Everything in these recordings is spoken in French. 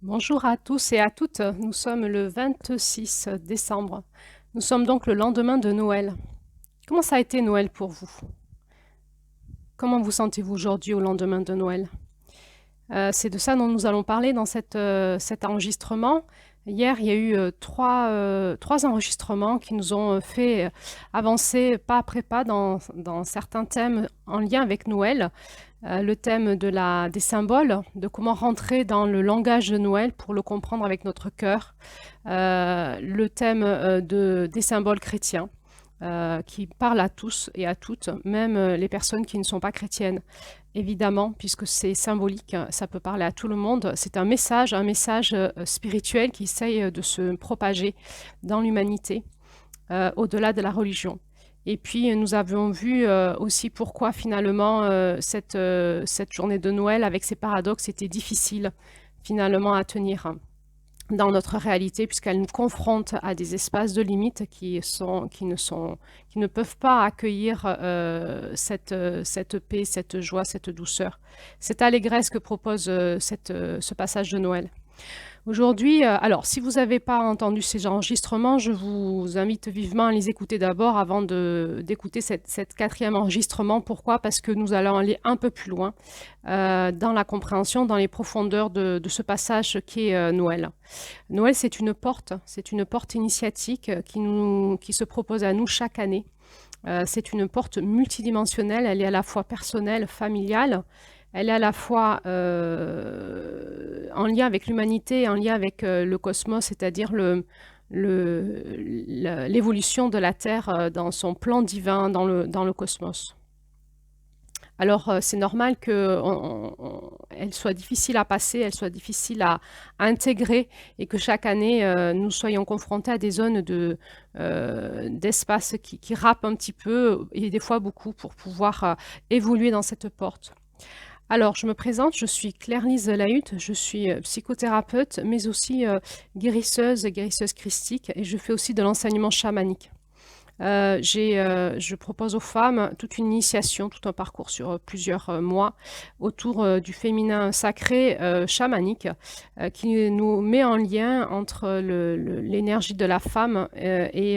Bonjour à tous et à toutes, nous sommes le 26 décembre. Nous sommes donc le lendemain de Noël. Comment ça a été Noël pour vous? Comment vous sentez-vous aujourd'hui au lendemain de Noël? C'est de ça dont nous allons parler dans cet enregistrement. Hier, il y a eu trois enregistrements qui nous ont fait avancer pas après pas dans certains thèmes en lien avec Noël. Le thème des symboles, de comment rentrer dans le langage de Noël pour le comprendre avec notre cœur. Le thème des symboles chrétiens qui parlent à tous et à toutes, même les personnes qui ne sont pas chrétiennes. Évidemment, puisque c'est symbolique, ça peut parler à tout le monde. C'est un message spirituel qui essaye de se propager dans l'humanité, au-delà de la religion. Et puis, nous avions vu aussi pourquoi finalement cette journée de Noël, avec ses paradoxes, était difficile finalement à tenir dans notre réalité, puisqu'elle nous confronte à des espaces de limites qui ne peuvent pas accueillir cette paix, cette joie, cette douceur, cette allégresse que propose ce passage de Noël. Aujourd'hui, alors si vous n'avez pas entendu ces enregistrements, je vous invite vivement à les écouter d'abord avant d'écouter cette quatrième enregistrement. Pourquoi? Parce que nous allons aller un peu plus loin dans la compréhension, dans les profondeurs de ce passage qui est Noël. Noël, c'est une porte initiatique qui se propose à nous chaque année. C'est une porte multidimensionnelle, elle est à la fois personnelle, familiale, elle est à la fois en lien avec l'humanité et en lien avec le cosmos, c'est-à-dire l'évolution de la Terre dans son plan divin dans le cosmos. Alors, c'est normal qu'elle soit difficile à passer, elle soit difficile à intégrer et que chaque année, nous soyons confrontés à des zones d'espace qui râpent un petit peu et des fois beaucoup pour pouvoir évoluer dans cette porte. Alors, je me présente, je suis Claire-Lise Lahut, je suis psychothérapeute, mais aussi guérisseuse christique, et je fais aussi de l'enseignement chamanique. Je propose aux femmes toute une initiation, tout un parcours sur plusieurs mois autour du féminin sacré chamanique qui nous met en lien entre l'énergie de la femme et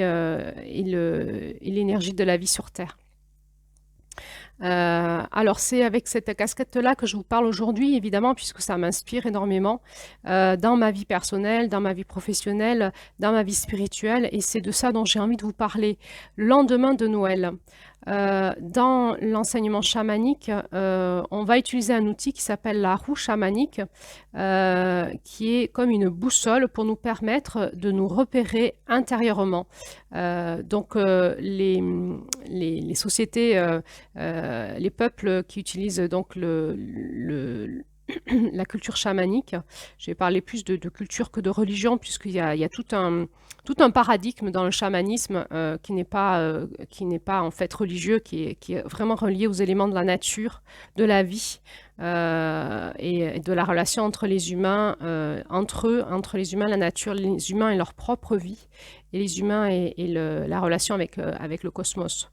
l'énergie de la vie sur Terre. Alors c'est avec cette casquette-là que je vous parle aujourd'hui, évidemment, puisque ça m'inspire énormément dans ma vie personnelle, dans ma vie professionnelle, dans ma vie spirituelle, et c'est de ça dont j'ai envie de vous parler. Le lendemain de Noël, dans l'enseignement chamanique, on va utiliser un outil qui s'appelle la roue chamanique, qui est comme une boussole pour nous permettre de nous repérer intérieurement. Donc les sociétés, les peuples qui utilisent donc la culture chamanique, je vais parler plus de culture que de religion, puisqu'il y a tout un paradigme dans le chamanisme qui n'est pas en fait religieux, qui est vraiment relié aux éléments de la nature, de la vie et de la relation entre les humains, entre les humains, la nature, les humains et leur propre vie, et les humains et la relation avec le cosmos.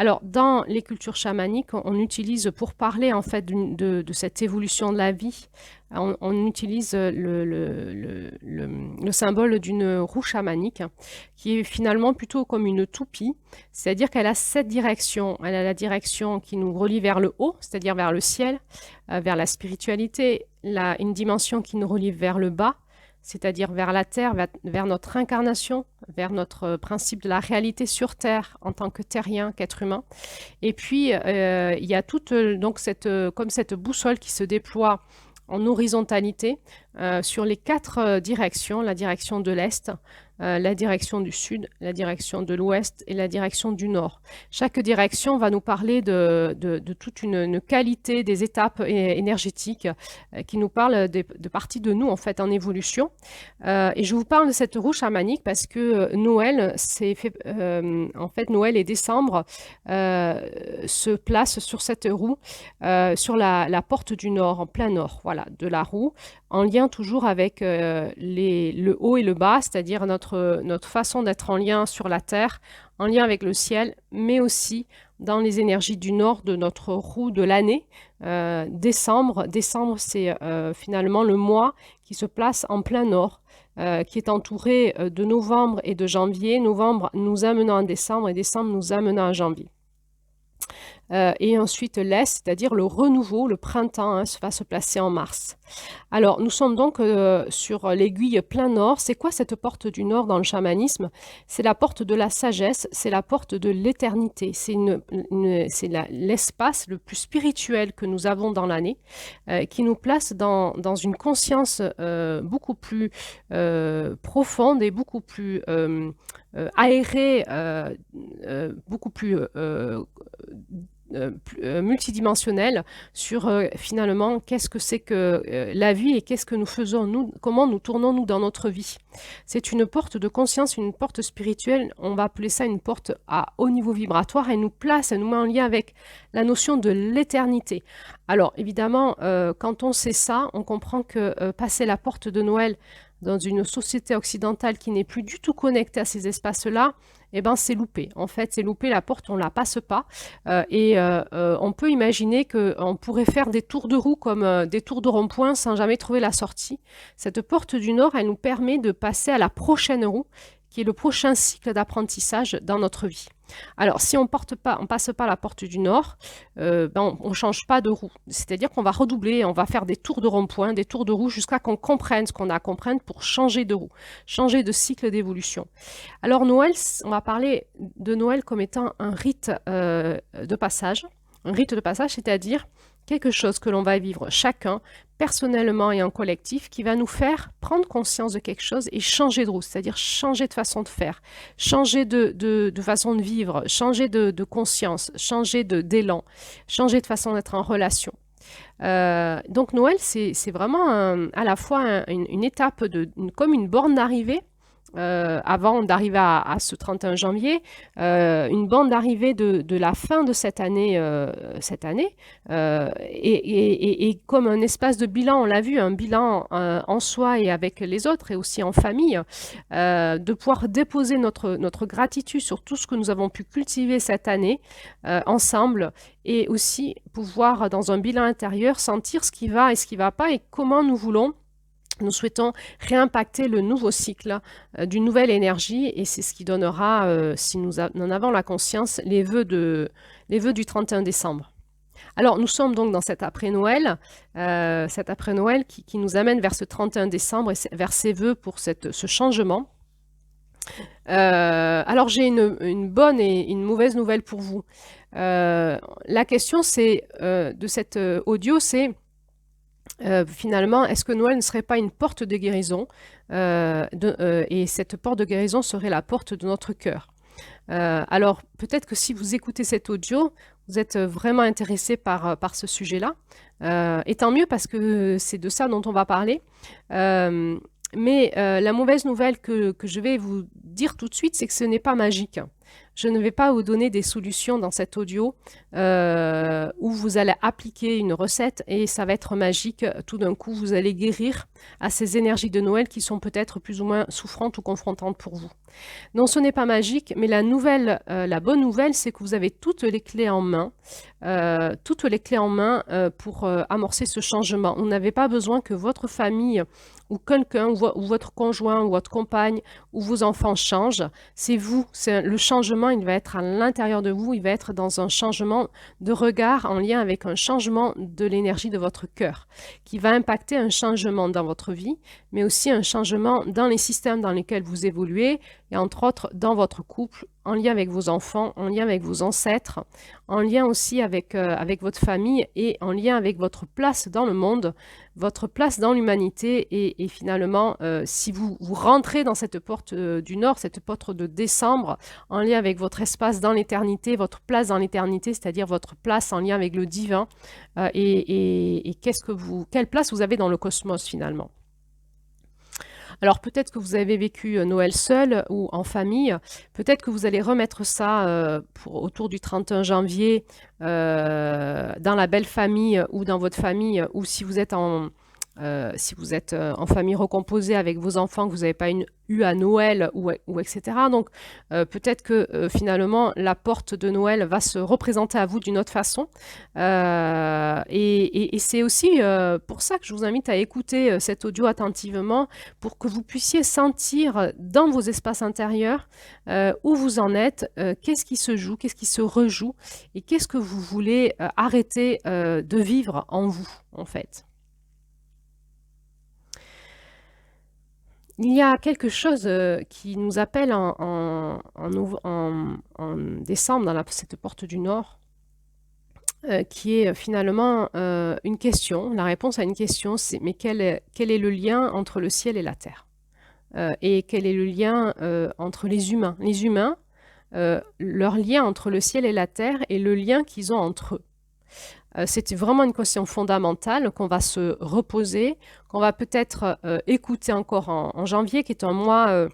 Alors, dans les cultures chamaniques, on utilise, pour parler en fait de cette évolution de la vie, on utilise le symbole d'une roue chamanique, qui est finalement plutôt comme une toupie, c'est-à-dire qu'elle a 7 directions. Elle a la direction qui nous relie vers le haut, c'est-à-dire vers le ciel, vers la spiritualité, une dimension qui nous relie vers le bas, c'est-à-dire vers la Terre, vers notre incarnation, vers notre principe de la réalité sur Terre en tant que terrien, qu'être humain. Et puis, il y a toute donc comme cette boussole qui se déploie en horizontalité sur les 4 directions, la direction de l'Est, la direction du Sud, la direction de l'Ouest et la direction du Nord. Chaque direction va nous parler de toute une qualité des étapes énergétiques qui nous parlent de parties de nous en fait en évolution. Et je vous parle de cette roue chamanique parce que Noël, en fait Noël et décembre se placent sur cette roue, sur la porte du Nord, en plein Nord, voilà, de la roue, en lien toujours avec le haut et le bas, c'est-à-dire notre façon d'être en lien sur la terre, en lien avec le ciel, mais aussi dans les énergies du nord de notre roue de l'année. Décembre, c'est finalement le mois qui se place en plein nord, qui est entouré de novembre et de janvier. Novembre nous amenant à décembre et décembre nous amenant à janvier. Et ensuite l'Est, c'est-à-dire le renouveau, le printemps, hein, va se placer en mars. Alors, nous sommes donc sur l'aiguille plein nord. C'est quoi cette porte du nord dans le chamanisme? C'est la porte de la sagesse, c'est la porte de l'éternité. C'est l'espace le plus spirituel que nous avons dans l'année, qui nous place dans une conscience beaucoup plus profonde et beaucoup plus aérée, beaucoup plus multidimensionnelle sur finalement qu'est-ce que c'est que la vie et qu'est-ce que nous faisons, nous, comment nous tournons-nous dans notre vie. C'est une porte de conscience, une porte spirituelle, on va appeler ça une porte à haut niveau vibratoire, elle nous place, elle nous met en lien avec la notion de l'éternité. Alors évidemment, quand on sait ça, on comprend que passer la porte de Noël dans une société occidentale qui n'est plus du tout connectée à ces espaces-là, eh ben c'est loupé. En fait, c'est loupé, la porte, on ne la passe pas. On peut imaginer qu'on pourrait faire des tours de roue comme des tours de rond-point sans jamais trouver la sortie. Cette porte du Nord, elle nous permet de passer à la prochaine roue, qui est le prochain cycle d'apprentissage dans notre vie. Alors, si on ne passe pas la porte du Nord, on ne change pas de roue. C'est-à-dire qu'on va redoubler, on va faire des tours de rond-point, des tours de roue, jusqu'à qu'on comprenne ce qu'on a à comprendre pour changer de roue, changer de cycle d'évolution. Alors, Noël, on va parler de Noël comme étant un rite de passage. Un rite de passage, c'est-à-dire quelque chose que l'on va vivre chacun, personnellement et en collectif, qui va nous faire prendre conscience de quelque chose et changer de route, c'est-à-dire changer de façon de faire, changer de façon de vivre, changer de conscience, changer d'élan, changer de façon d'être en relation. Donc Noël, c'est vraiment à la fois une étape, comme une borne d'arrivée, avant d'arriver à ce 31 janvier, une bande d'arrivée de la fin de cette année, et comme un espace de bilan, on l'a vu, un bilan en soi et avec les autres et aussi en famille, de pouvoir déposer notre gratitude sur tout ce que nous avons pu cultiver cette année ensemble, et aussi pouvoir, dans un bilan intérieur, sentir ce qui va et ce qui ne va pas et comment nous souhaitons réimpacter le nouveau cycle d'une nouvelle énergie, et c'est ce qui donnera, si nous en avons la conscience, les vœux du 31 décembre. Alors, nous sommes donc dans cet après-Noël, qui nous amène vers ce 31 décembre et vers ces vœux pour ce changement. Alors, j'ai une bonne et une mauvaise nouvelle pour vous. La question de cet audio, c'est finalement, est-ce que Noël ne serait pas une porte de guérison, et cette porte de guérison serait la porte de notre cœur. Alors, peut-être que si vous écoutez cet audio, vous êtes vraiment intéressé par ce sujet-là, et tant mieux parce que c'est de ça dont on va parler. Mais la mauvaise nouvelle que je vais vous dire tout de suite, c'est que ce n'est pas magique. Je ne vais pas vous donner des solutions dans cet audio où vous allez appliquer une recette et ça va être magique. Tout d'un coup, vous allez guérir à ces énergies de Noël qui sont peut-être plus ou moins souffrantes ou confrontantes pour vous. Non, ce n'est pas magique, mais la bonne nouvelle, c'est que vous avez toutes les clés en main, pour amorcer ce changement. Vous n'avez pas besoin que votre famille ou quelqu'un, ou votre conjoint, ou votre compagne, ou vos enfants changent. C'est vous, le changement, il va être à l'intérieur de vous, il va être dans un changement de regard en lien avec un changement de l'énergie de votre cœur, qui va impacter un changement dans votre vie, mais aussi un changement dans les systèmes dans lesquels vous évoluez, et entre autres dans votre couple, en lien avec vos enfants, en lien avec vos ancêtres, en lien aussi avec votre famille et en lien avec votre place dans le monde, votre place dans l'humanité. Et finalement, si vous rentrez dans cette porte du Nord, cette porte de décembre, en lien avec votre espace dans l'éternité, votre place dans l'éternité, c'est-à-dire votre place en lien avec le divin, et quelle place vous avez dans le cosmos finalement. Alors peut-être que vous avez vécu Noël seul ou en famille, peut-être que vous allez remettre ça autour du 31 janvier dans la belle famille ou dans votre famille, ou si vous êtes en si vous êtes en famille recomposée avec vos enfants, que vous n'avez pas eu à Noël ou etc. Donc peut-être que finalement la porte de Noël va se représenter à vous d'une autre façon. Et c'est aussi pour ça que je vous invite à écouter cet audio attentivement pour que vous puissiez sentir dans vos espaces intérieurs où vous en êtes, qu'est-ce qui se joue, qu'est-ce qui se rejoue et qu'est-ce que vous voulez arrêter de vivre en vous, en fait. Il y a quelque chose qui nous appelle en décembre dans cette porte du Nord, qui est finalement une question. La réponse à une question, c'est mais quel est le lien entre le ciel et la terre? Et quel est le lien entre les humains? Les humains, leur lien entre le ciel et la terre et le lien qu'ils ont entre eux. C'est vraiment une question fondamentale qu'on va se reposer, qu'on va peut-être écouter encore en janvier, qui est un mois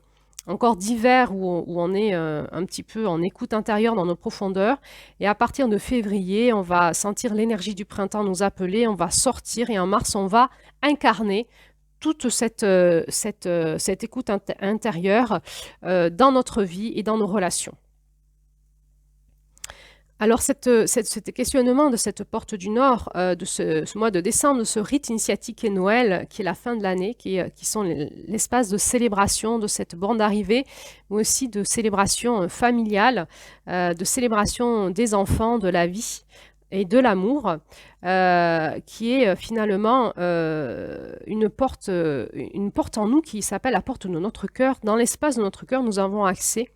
encore d'hiver où on est un petit peu en écoute intérieure dans nos profondeurs. Et à partir de février, on va sentir l'énergie du printemps nous appeler, on va sortir et en mars, on va incarner toute cette écoute intérieure dans notre vie et dans nos relations. Alors, ce questionnement de cette porte du Nord, de ce mois de décembre, de ce rite initiatique et Noël, qui est la fin de l'année, qui sont l'espace de célébration de cette borne d'arrivée, mais aussi de célébration familiale, de célébration des enfants, de la vie et de l'amour, qui est finalement une porte en nous qui s'appelle la porte de notre cœur. Dans l'espace de notre cœur, nous avons accès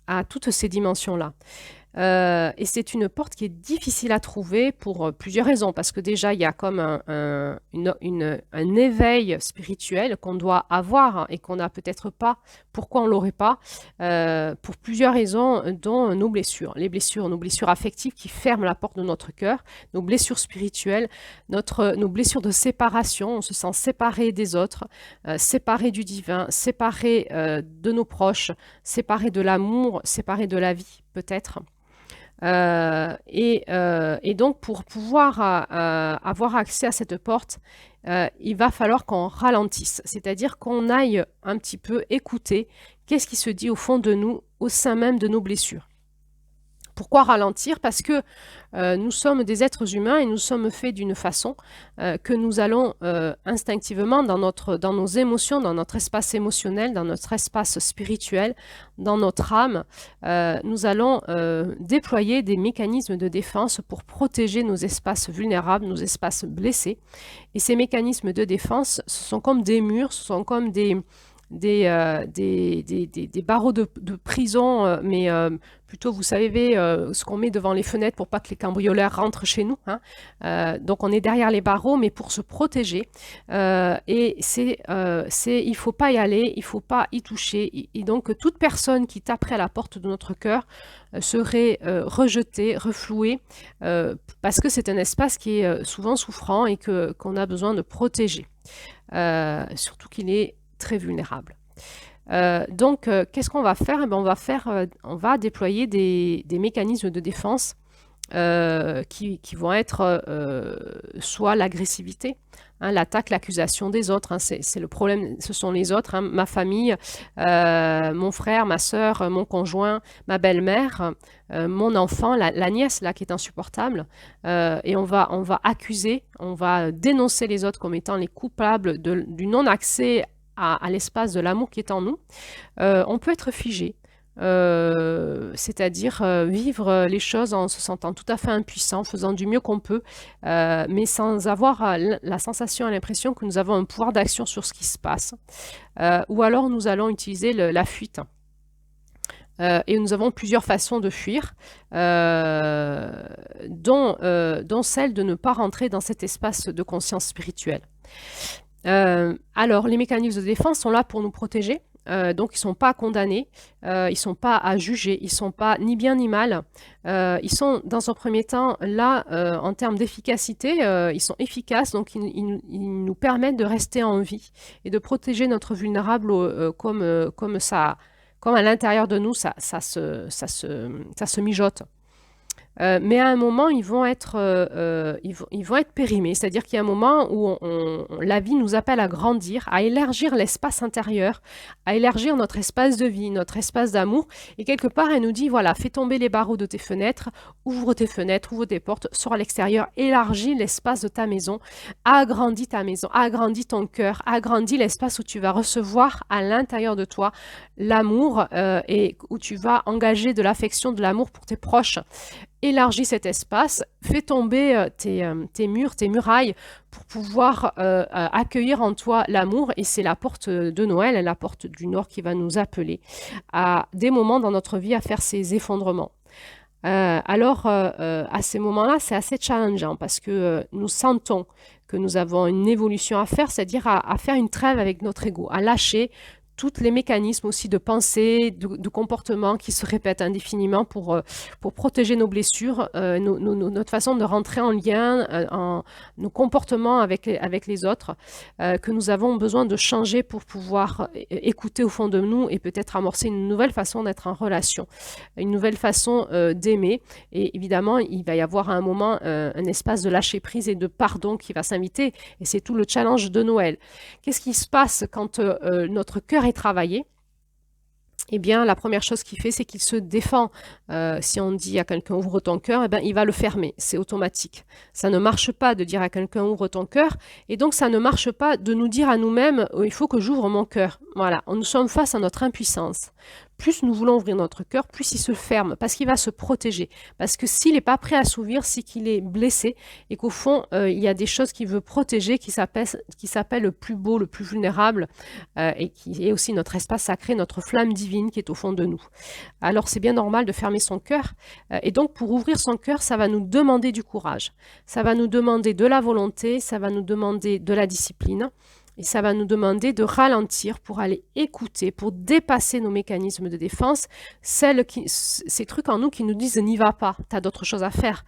à toutes ces dimensions-là. Et c'est une porte qui est difficile à trouver pour plusieurs raisons, parce que déjà il y a comme un éveil spirituel qu'on doit avoir et qu'on n'a peut-être pas. Pourquoi on l'aurait pas? Pour plusieurs raisons, dont nos blessures, nos blessures affectives qui ferment la porte de notre cœur, nos blessures spirituelles, nos blessures de séparation, on se sent séparé des autres, séparé du divin, séparé de nos proches, séparé de l'amour, séparé de la vie peut-être. Et donc, pour pouvoir avoir accès à cette porte, il va falloir qu'on ralentisse, c'est-à-dire qu'on aille un petit peu écouter qu'est-ce qui se dit au fond de nous, au sein même de nos blessures. Pourquoi ralentir? Parce que nous sommes des êtres humains et nous sommes faits d'une façon que nous allons instinctivement dans nos émotions, dans notre espace émotionnel, dans notre espace spirituel, dans notre âme, nous allons déployer des mécanismes de défense pour protéger nos espaces vulnérables, nos espaces blessés. Et ces mécanismes de défense, ce sont comme des murs, ce sont comme des barreaux de prison, mais plutôt, vous savez, ce qu'on met devant les fenêtres pour pas que les cambrioleurs rentrent chez nous. Hein. Donc, on est derrière les barreaux, mais pour se protéger. Et il faut pas y aller, il faut pas y toucher. Et donc, toute personne qui taperait à la porte de notre cœur serait rejetée, reflouée, parce que c'est un espace qui est souvent souffrant et qu'on a besoin de protéger. Surtout qu'il est très vulnérable. Donc, qu'est-ce qu'on va faire? Eh bien, on va déployer des mécanismes de défense qui vont être soit l'agressivité, hein, l'attaque, l'accusation des autres. Hein, c'est le problème, ce sont les autres, hein, ma famille, mon frère, ma sœur, mon conjoint, ma belle-mère, mon enfant, la nièce là qui est insupportable. Et on va accuser, on va dénoncer les autres comme étant les coupables du non-accès à l'espace de l'amour qui est en nous. On peut être figé, c'est-à-dire vivre les choses en se sentant tout à fait impuissant, faisant du mieux qu'on peut, mais sans avoir la sensation et l'impression que nous avons un pouvoir d'action sur ce qui se passe. Ou alors nous allons utiliser la fuite. Et nous avons plusieurs façons de fuir, dont celle de ne pas rentrer dans cet espace de conscience spirituelle. Alors, les mécanismes de défense sont là pour nous protéger, donc ils ne sont pas condamnés, ils ne sont pas à juger, ils ne sont pas ni bien ni mal. Ils sont dans un premier temps là en termes d'efficacité, ils sont efficaces, donc ils nous permettent de rester en vie et de protéger notre vulnérable comme à l'intérieur de nous, ça se mijote. mais à un moment, ils vont être périmés. C'est-à-dire qu'il y a un moment où la vie nous appelle à grandir, à élargir l'espace intérieur, à élargir notre espace de vie, notre espace d'amour. Et quelque part, elle nous dit, voilà, fais tomber les barreaux de tes fenêtres, ouvre tes portes, sors à l'extérieur, élargis l'espace de ta maison, agrandis ton cœur, agrandis l'espace où tu vas recevoir à l'intérieur de toi l'amour et où tu vas engager de l'affection, de l'amour pour tes proches. Élargis cet espace, fais tomber tes murs, tes murailles pour pouvoir accueillir en toi l'amour. Et c'est la porte de Noël, la porte du Nord qui va nous appeler à des moments dans notre vie à faire ces effondrements. À ces moments-là, c'est assez challengeant parce que nous sentons que nous avons une évolution à faire, c'est-à-dire à faire une trêve avec notre ego, à lâcher tous les mécanismes aussi de pensée, de comportement qui se répètent indéfiniment pour protéger nos blessures, notre façon de rentrer en lien, nos comportements avec les autres, que nous avons besoin de changer pour pouvoir écouter au fond de nous et peut-être amorcer une nouvelle façon d'être en relation, une nouvelle façon d'aimer. Et évidemment, il va y avoir à un moment un espace de lâcher prise et de pardon qui va s'inviter. Et c'est tout le challenge de Noël. Qu'est-ce qui se passe quand notre cœur est travaillé? Eh bien, la première chose qu'il fait, c'est qu'il se défend. Si on dit à quelqu'un ouvre ton cœur, eh bien, il va le fermer. C'est automatique. Ça ne marche pas de dire à quelqu'un ouvre ton cœur. Et donc, ça ne marche pas de nous dire à nous-mêmes il faut que j'ouvre mon cœur. Voilà, nous sommes face à notre impuissance. Plus nous voulons ouvrir notre cœur, plus il se ferme, parce qu'il va se protéger. Parce que s'il n'est pas prêt à s'ouvrir, c'est qu'il est blessé et qu'au fond, il y a des choses qu'il veut protéger qui s'appellent le plus beau, le plus vulnérable, et qui est aussi notre espace sacré, notre flamme divine qui est au fond de nous. Alors c'est bien normal de fermer son cœur. Et donc pour ouvrir son cœur, ça va nous demander du courage. Ça va nous demander de la volonté, ça va nous demander de la discipline. Et ça va nous demander de ralentir pour aller écouter, pour dépasser nos mécanismes de défense, ces trucs en nous qui nous disent n'y va pas, tu as d'autres choses à faire,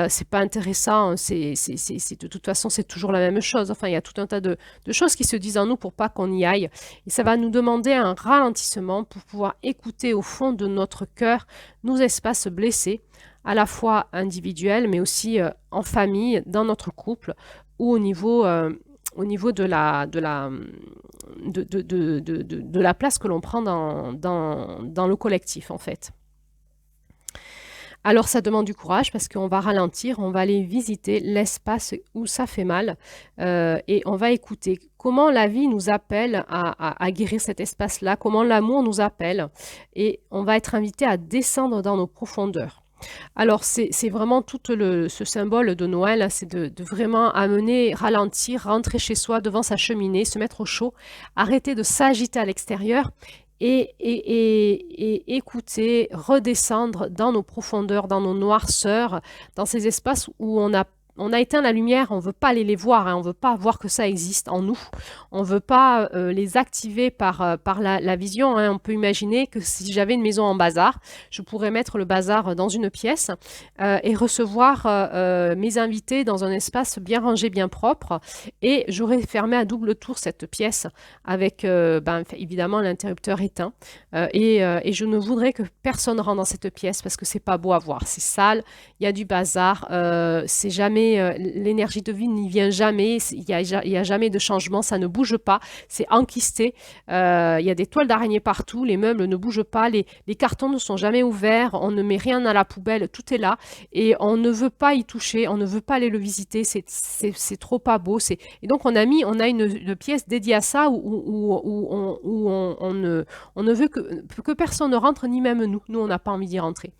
c'est pas intéressant, de toute façon c'est toujours la même chose. Enfin, il y a tout un tas de choses qui se disent en nous pour pas qu'on y aille. Et ça va nous demander un ralentissement pour pouvoir écouter au fond de notre cœur nos espaces blessés, à la fois individuels, mais aussi en famille, dans notre couple, ou au niveau de la place que l'on prend dans le collectif, en fait. Alors, ça demande du courage parce qu'on va ralentir, on va aller visiter l'espace où ça fait mal et on va écouter comment la vie nous appelle à guérir cet espace-là, comment l'amour nous appelle et on va être invité à descendre dans nos profondeurs. Alors, c'est vraiment tout ce symbole de Noël, hein, c'est de vraiment amener, ralentir, rentrer chez soi devant sa cheminée, se mettre au chaud, arrêter de s'agiter à l'extérieur et écouter, redescendre dans nos profondeurs, dans nos noirceurs, dans ces espaces où on a éteint la lumière, on ne veut pas aller les voir, hein, on ne veut pas voir que ça existe en nous, on ne veut pas les activer par la vision. Hein. On peut imaginer que si j'avais une maison en bazar, je pourrais mettre le bazar dans une pièce et recevoir mes invités dans un espace bien rangé, bien propre, et j'aurais fermé à double tour cette pièce avec évidemment l'interrupteur éteint et je ne voudrais que personne rentre dans cette pièce parce que c'est pas beau à voir, c'est sale, il y a du bazar, c'est jamais l'énergie de vie n'y vient jamais, il y a jamais de changement, ça ne bouge pas, c'est enquisté, il y a des toiles d'araignée partout, les meubles ne bougent pas, les cartons ne sont jamais ouverts, on ne met rien à la poubelle, tout est là et on ne veut pas y toucher, on ne veut pas aller le visiter, c'est trop pas beau. Et donc on a une pièce dédiée à ça où on ne veut que personne ne rentre, ni même nous. Nous, on n'a pas envie d'y rentrer.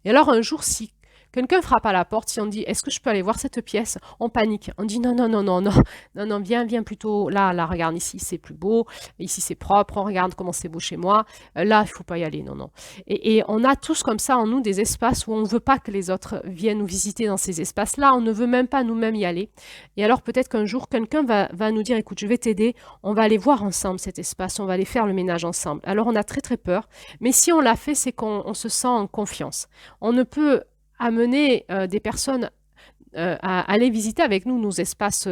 Et alors un jour, si quelqu'un frappe à la porte, si on dit est-ce que je peux aller voir cette pièce, on panique. On dit non, viens plutôt là, regarde ici, c'est plus beau, ici c'est propre, on regarde comment c'est beau chez moi, là il faut pas y aller, non. Et on a tous comme ça en nous des espaces où on ne veut pas que les autres viennent nous visiter dans ces espaces-là, on ne veut même pas nous-mêmes y aller. Et alors peut-être qu'un jour quelqu'un va nous dire écoute, je vais t'aider, on va aller voir ensemble cet espace, on va aller faire le ménage ensemble. Alors on a très très peur, mais si on l'a fait, c'est qu'on se sent en confiance. On ne peut amener des personnes à aller visiter avec nous nos espaces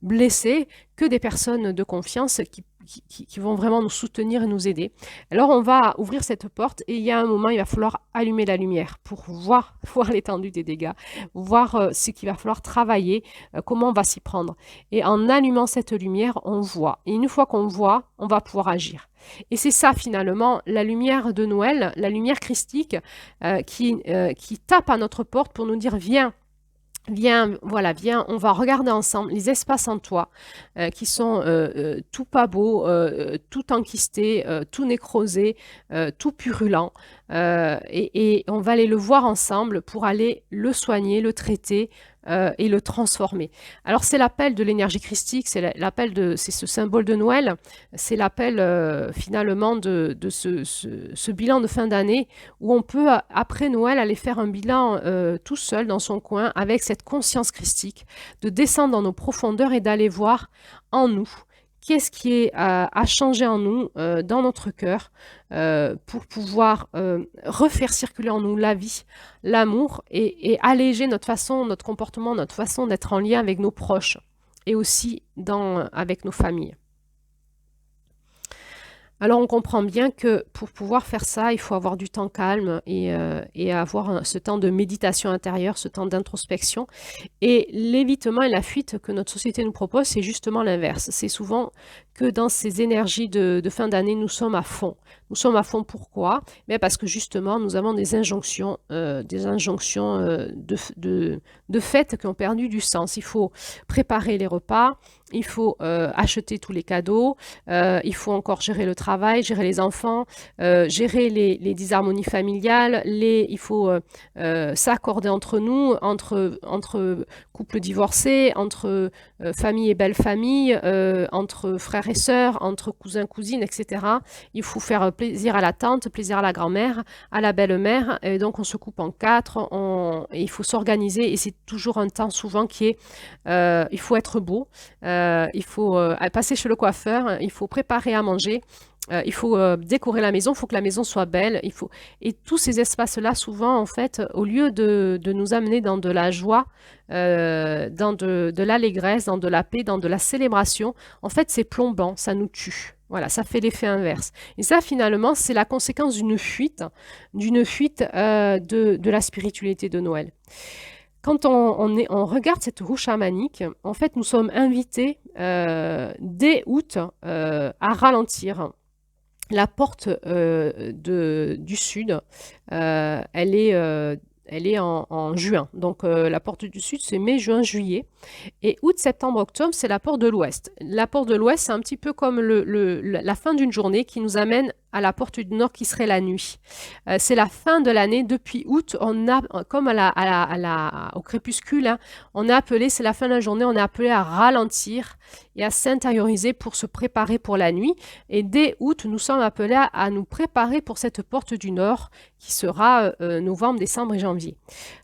blessés que des personnes de confiance qui qui vont vraiment nous soutenir et nous aider. Alors on va ouvrir cette porte et il y a un moment, il va falloir allumer la lumière pour voir, voir l'étendue des dégâts, voir ce qu'il va falloir travailler, comment on va s'y prendre. Et en allumant cette lumière, on voit. Et une fois qu'on voit, on va pouvoir agir. Et c'est ça finalement, la lumière de Noël, la lumière christique qui tape à notre porte pour nous dire viens. Viens, voilà, viens, on va regarder ensemble les espaces en toi qui sont tout pas beaux, tout enquistés, tout nécrosés, tout purulents. Et on va aller le voir ensemble pour aller le soigner, le traiter et le transformer. Alors c'est l'appel de l'énergie christique, c'est ce symbole de Noël, c'est l'appel finalement de ce bilan de fin d'année où on peut, après Noël, aller faire un bilan tout seul dans son coin avec cette conscience christique, de descendre dans nos profondeurs et d'aller voir en nous qu'est-ce qui est à changer en nous, dans notre cœur, pour pouvoir refaire circuler en nous la vie, l'amour et alléger notre façon, notre comportement, notre façon d'être en lien avec nos proches et aussi avec nos familles. Alors on comprend bien que pour pouvoir faire ça, il faut avoir du temps calme et avoir ce temps de méditation intérieure, ce temps d'introspection. Et l'évitement et la fuite que notre société nous propose, c'est justement l'inverse. C'est souvent que dans ces énergies de fin d'année, nous sommes à fond. Nous sommes à fond pourquoi? Mais parce que justement, nous avons des injonctions de fêtes qui ont perdu du sens. Il faut préparer les repas, il faut acheter tous les cadeaux, il faut encore gérer le travail, gérer les enfants, gérer les disharmonies familiales, il faut s'accorder entre nous, entre couples divorcés, entre famille et belle-famille, entre frères et sœurs, entre cousins, cousines, etc. Il faut faire plaisir à la tante, plaisir à la grand-mère, à la belle-mère, et donc on se coupe en quatre, et il faut s'organiser, et c'est toujours un temps souvent qui est, il faut être beau, il faut passer chez le coiffeur, il faut préparer à manger, il faut décorer la maison, il faut que la maison soit belle. Et tous ces espaces-là, souvent, en fait, au lieu de nous amener dans de la joie, dans de l'allégresse, dans de la paix, dans de la célébration, en fait, c'est plombant, ça nous tue. Voilà, ça fait l'effet inverse. Et ça, finalement, c'est la conséquence d'une fuite de la spiritualité de Noël. Quand on regarde cette roue chamanique, en fait, nous sommes invités dès août à ralentir. La porte du sud, elle est en juin. Donc la porte du sud, c'est mai, juin, juillet. Et août, septembre, octobre, c'est la porte de l'ouest. La porte de l'ouest, c'est un petit peu comme la fin d'une journée qui nous amène à la porte du nord qui serait la nuit. C'est la fin de l'année. Depuis août, on a, comme au crépuscule, hein, on a appelé, c'est la fin de la journée, on est appelé à ralentir et à s'intérioriser pour se préparer pour la nuit. Et dès août, nous sommes appelés à nous préparer pour cette porte du nord qui sera novembre, décembre et janvier.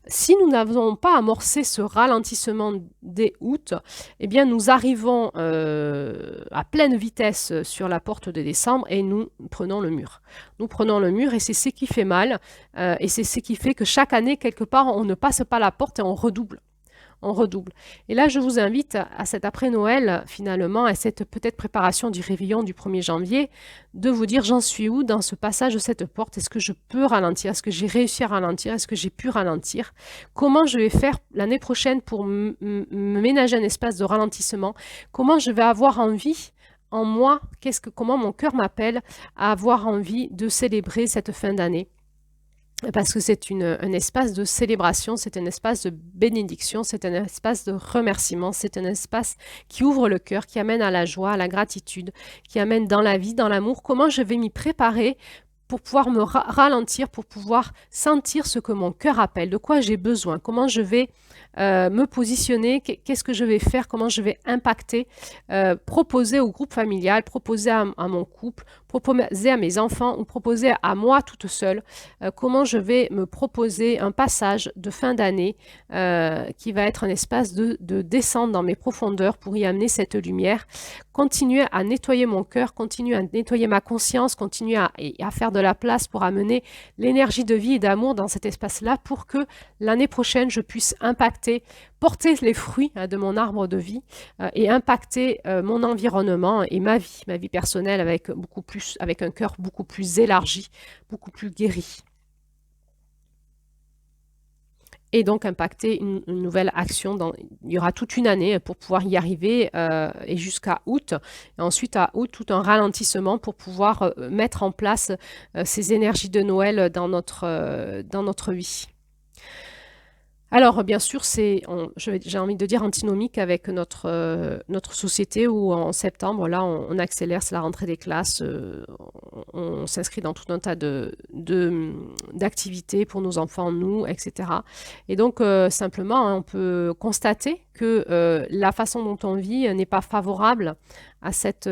Si nous n'avons pas amorcé ce ralentissement dès août, eh bien nous arrivons à pleine vitesse sur la porte de décembre et nous prenons le mur. Nous prenons le mur et c'est ce qui fait mal et c'est ce qui fait que chaque année, quelque part, on ne passe pas la porte et on redouble. On redouble. Et là, je vous invite à cet après-Noël, finalement, à cette peut-être préparation du réveillon du 1er janvier, de vous dire j'en suis où dans ce passage de cette porte? Est-ce que je peux ralentir? Est-ce que j'ai réussi à ralentir? Est-ce que j'ai pu ralentir? Comment je vais faire l'année prochaine pour me ménager un espace de ralentissement? Comment je vais avoir envie en moi, comment mon cœur m'appelle à avoir envie de célébrer cette fin d'année? Parce que c'est un espace de célébration, c'est un espace de bénédiction, c'est un espace de remerciement, c'est un espace qui ouvre le cœur, qui amène à la joie, à la gratitude, qui amène dans la vie, dans l'amour. Comment je vais m'y préparer pour pouvoir me ralentir, pour pouvoir sentir ce que mon cœur appelle, de quoi j'ai besoin, comment je vais me positionner, qu'est-ce que je vais faire, comment je vais impacter, proposer au groupe familial, proposer à mon couple, proposer à mes enfants ou proposer à moi toute seule, comment je vais me proposer un passage de fin d'année qui va être un espace de descente dans mes profondeurs pour y amener cette lumière, continuer à nettoyer mon cœur, continuer à nettoyer ma conscience, continuer à faire de la place pour amener l'énergie de vie et d'amour dans cet espace-là pour que l'année prochaine, je puisse impacter impacter, porter les fruits de mon arbre de vie et impacter mon environnement et ma vie personnelle avec un cœur beaucoup plus élargi, beaucoup plus guéri. Et donc impacter une nouvelle action. Il y aura toute une année pour pouvoir y arriver et jusqu'à août. Et ensuite, à août, tout un ralentissement pour pouvoir mettre en place ces énergies de Noël dans notre vie. Alors, bien sûr, j'ai envie de dire antinomique avec notre société où en septembre, là, on accélère, c'est la rentrée des classes, on s'inscrit dans tout un tas d'activités pour nos enfants, nous, etc. Et donc, simplement, on peut constater que la façon dont on vit n'est pas favorable à cette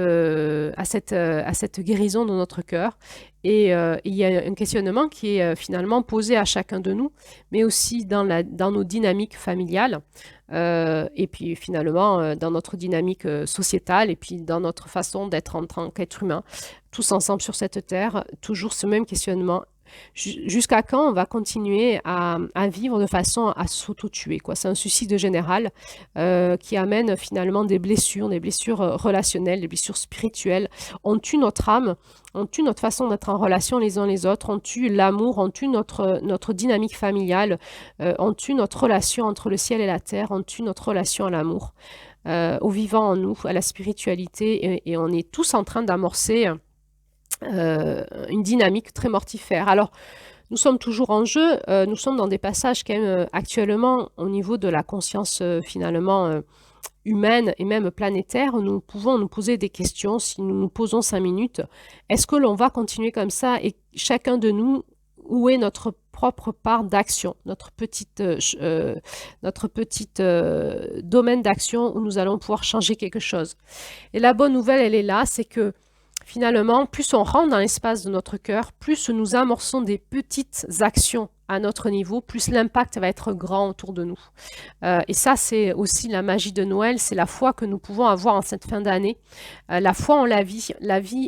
guérison de notre cœur. Et il y a un questionnement qui est finalement posé à chacun de nous, mais aussi dans nos dynamiques familiales, et puis finalement dans notre dynamique sociétale, et puis dans notre façon d'être en tant qu'être humain, tous ensemble sur cette terre, toujours ce même questionnement. Jusqu'à quand on va continuer à vivre de façon à s'auto-tuer, quoi. C'est un suicide général qui amène finalement des blessures relationnelles, des blessures spirituelles. On tue notre âme, on tue notre façon d'être en relation les uns les autres, on tue l'amour, on tue notre dynamique familiale, on tue notre relation entre le ciel et la terre, on tue notre relation à l'amour, au vivant en nous, à la spiritualité, et on est tous en train d'amorcer une dynamique très mortifère. Alors, nous sommes toujours en jeu, nous sommes dans des passages quand même actuellement au niveau de la conscience finalement humaine et même planétaire. Nous pouvons nous poser des questions si nous nous posons 5 minutes. Est-ce que l'on va continuer comme ça et chacun de nous, où est notre propre part d'action, notre petite domaine d'action où nous allons pouvoir changer quelque chose. Et la bonne nouvelle, elle est là, c'est que finalement, plus on rentre dans l'espace de notre cœur, plus nous amorçons des petites actions à notre niveau, plus l'impact va être grand autour de nous. Et ça, c'est aussi la magie de Noël, c'est la foi que nous pouvons avoir en cette fin d'année. La foi en la vie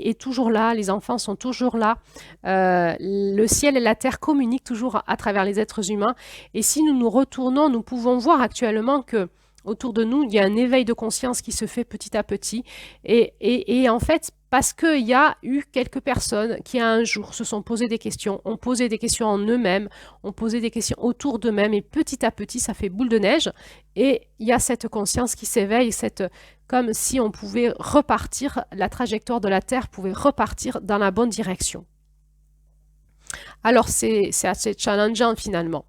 est toujours là, les enfants sont toujours là, le ciel et la terre communiquent toujours à travers les êtres humains. Et si nous nous retournons, nous pouvons voir actuellement que autour de nous, il y a un éveil de conscience qui se fait petit à petit. Et en fait, parce qu'il y a eu quelques personnes qui, un jour, se sont posées des questions, ont posé des questions en eux-mêmes, ont posé des questions autour d'eux-mêmes, et petit à petit, ça fait boule de neige. Et il y a cette conscience qui s'éveille, comme si on pouvait repartir, la trajectoire de la Terre pouvait repartir dans la bonne direction. Alors, c'est assez challengeant finalement,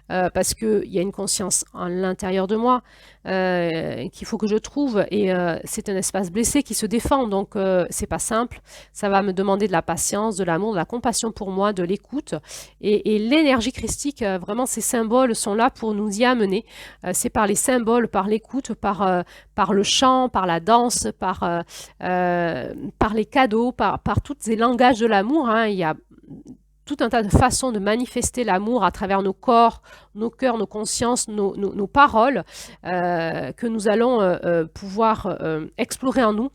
parce qu'il y a une conscience à l'intérieur de moi qu'il faut que je trouve, et c'est un espace blessé qui se défend, donc c'est pas simple. Ça va me demander de la patience, de l'amour, de la compassion pour moi, de l'écoute, et l'énergie christique, vraiment ces symboles sont là pour nous y amener. C'est par les symboles, par l'écoute, par le chant, par la danse, par les cadeaux, par tous ces langages de l'amour, hein. Il y a tout un tas de façons de manifester l'amour à travers nos corps, nos cœurs, nos consciences, nos paroles, que nous allons pouvoir explorer en nous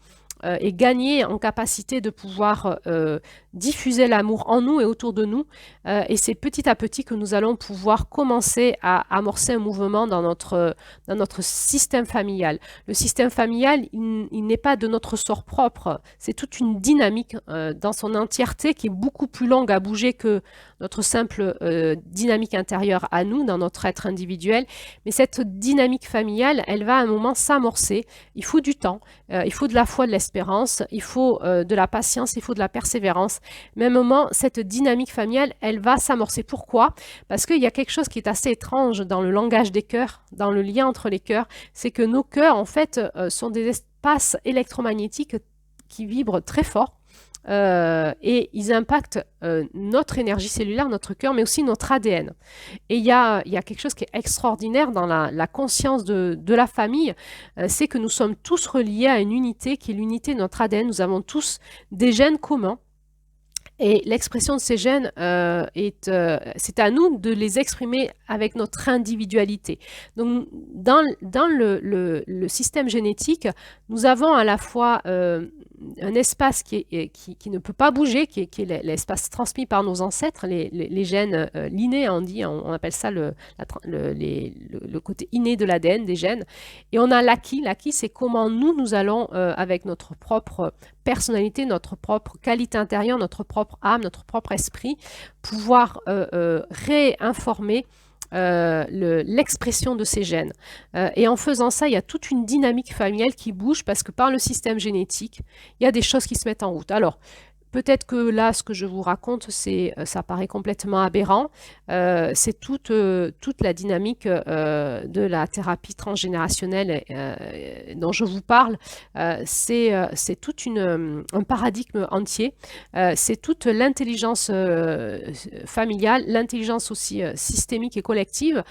et gagner en capacité de pouvoir diffuser l'amour en nous et autour de nous. Et c'est petit à petit que nous allons pouvoir commencer à amorcer un mouvement dans notre système familial. Le système familial, il n'est pas de notre sort propre. C'est toute une dynamique dans son entièreté qui est beaucoup plus longue à bouger que notre simple dynamique intérieure à nous, dans notre être individuel. Mais cette dynamique familiale, elle va à un moment s'amorcer. Il faut du temps, il faut de la foi, de l'espérance, il faut de la patience, il faut de la persévérance. Mais à un moment, cette dynamique familiale, elle va s'amorcer. Pourquoi? Parce qu'il y a quelque chose qui est assez étrange dans le langage des cœurs, dans le lien entre les cœurs, c'est que nos cœurs, en fait, sont des espaces électromagnétiques qui vibrent très fort. Et ils impactent notre énergie cellulaire, notre cœur, mais aussi notre ADN. Et il y a quelque chose qui est extraordinaire dans la conscience de la famille, c'est que nous sommes tous reliés à une unité qui est l'unité de notre ADN. Nous avons tous des gènes communs. Et l'expression de ces gènes, c'est à nous de les exprimer avec notre individualité. Donc, dans le système génétique, nous avons à la fois un espace qui ne peut pas bouger, qui est l'espace transmis par nos ancêtres, les gènes l'inné, on appelle ça le côté inné de l'ADN des gènes. Et on a l'acquis. L'acquis, c'est comment nous allons, avec notre propre personnalité, notre propre qualité intérieure, notre propre âme, notre propre esprit, pouvoir réinformer l'expression de ces gènes. Et en faisant ça, il y a toute une dynamique familiale qui bouge parce que par le système génétique, il y a des choses qui se mettent en route. Alors, peut-être que là, ce que je vous raconte, ça paraît complètement aberrant. C'est toute la dynamique de la thérapie transgénérationnelle dont je vous parle. C'est tout un paradigme entier. C'est toute l'intelligence familiale, l'intelligence aussi systémique et collective.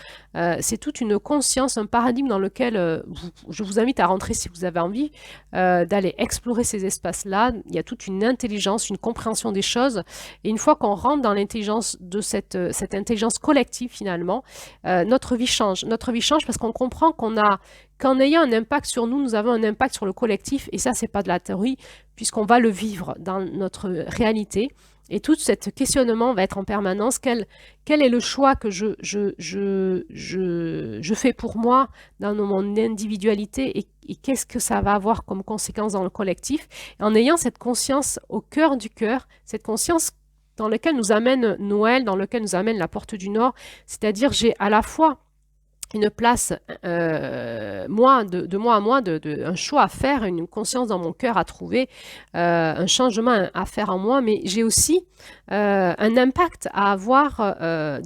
C'est toute une conscience, un paradigme dans lequel je vous invite à rentrer si vous avez envie d'aller explorer ces espaces-là. Il y a toute une intelligence, une compréhension des choses. Et une fois qu'on rentre dans l'intelligence de cette intelligence collective, finalement, notre vie change. Notre vie change parce qu'on comprend qu'en ayant un impact sur nous, nous avons un impact sur le collectif. Et ça, c'est pas de la théorie, puisqu'on va le vivre dans notre réalité. Et tout ce questionnement va être en permanence. Quel est le choix que je fais pour moi dans mon individualité et qu'est-ce que ça va avoir comme conséquence dans le collectif? Et en ayant cette conscience au cœur du cœur, cette conscience dans laquelle nous amène Noël, dans laquelle nous amène la Porte du Nord, c'est-à-dire j'ai à la fois une place, moi, de moi à moi, un choix à faire, une conscience dans mon cœur à trouver, un changement à faire en moi, mais j'ai aussi un impact à avoir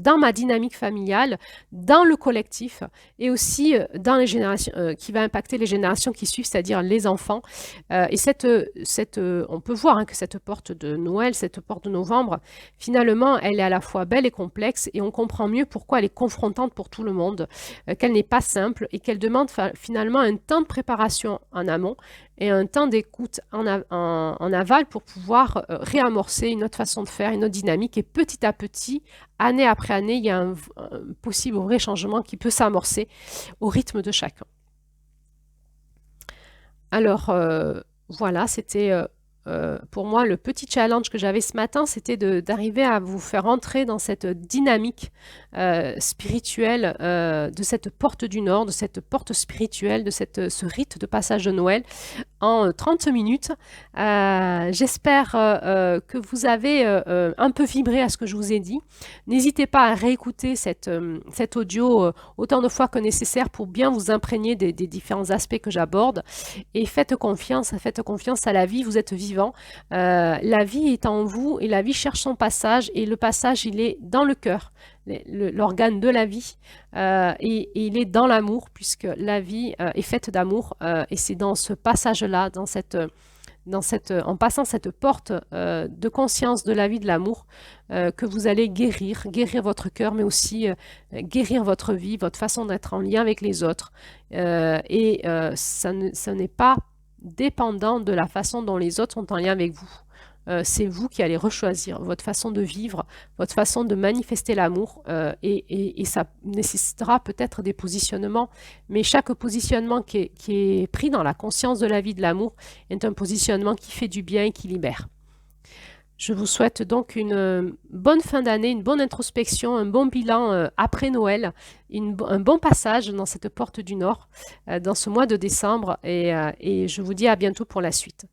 dans ma dynamique familiale, dans le collectif, et aussi dans les générations, qui va impacter les générations qui suivent, c'est-à-dire les enfants. Et on peut voir que cette porte de Noël, cette porte de novembre, finalement, elle est à la fois belle et complexe, et on comprend mieux pourquoi elle est confrontante pour tout le monde. Qu'elle n'est pas simple et qu'elle demande finalement un temps de préparation en amont et un temps d'écoute en aval pour pouvoir réamorcer une autre façon de faire, une autre dynamique. Et petit à petit, année après année, il y a un possible vrai changement qui peut s'amorcer au rythme de chacun. Alors, voilà, c'était pour moi le petit challenge que j'avais ce matin, c'était d'arriver à vous faire entrer dans cette dynamique spirituelle de cette porte du Nord, de cette porte spirituelle, de ce rite de passage de Noël en 30 minutes. J'espère que vous avez un peu vibré à ce que je vous ai dit. N'hésitez pas à réécouter cet audio autant de fois que nécessaire pour bien vous imprégner des différents aspects que j'aborde. Et faites confiance à la vie, vous êtes vivant. La vie est en vous et la vie cherche son passage et le passage, il est dans le cœur. L'organe de la vie et il est dans l'amour puisque la vie est faite d'amour et c'est dans ce passage-là, en passant cette porte de conscience de la vie de l'amour que vous allez guérir votre cœur mais aussi guérir votre vie, votre façon d'être en lien avec les autres ça n'est pas dépendant de la façon dont les autres sont en lien avec vous. C'est vous qui allez rechoisir votre façon de vivre, votre façon de manifester l'amour et ça nécessitera peut-être des positionnements, mais chaque positionnement qui est pris dans la conscience de la vie de l'amour est un positionnement qui fait du bien et qui libère. Je vous souhaite donc une bonne fin d'année, une bonne introspection, un bon bilan après Noël, un bon passage dans cette porte du Nord, dans ce mois de décembre et je vous dis à bientôt pour la suite.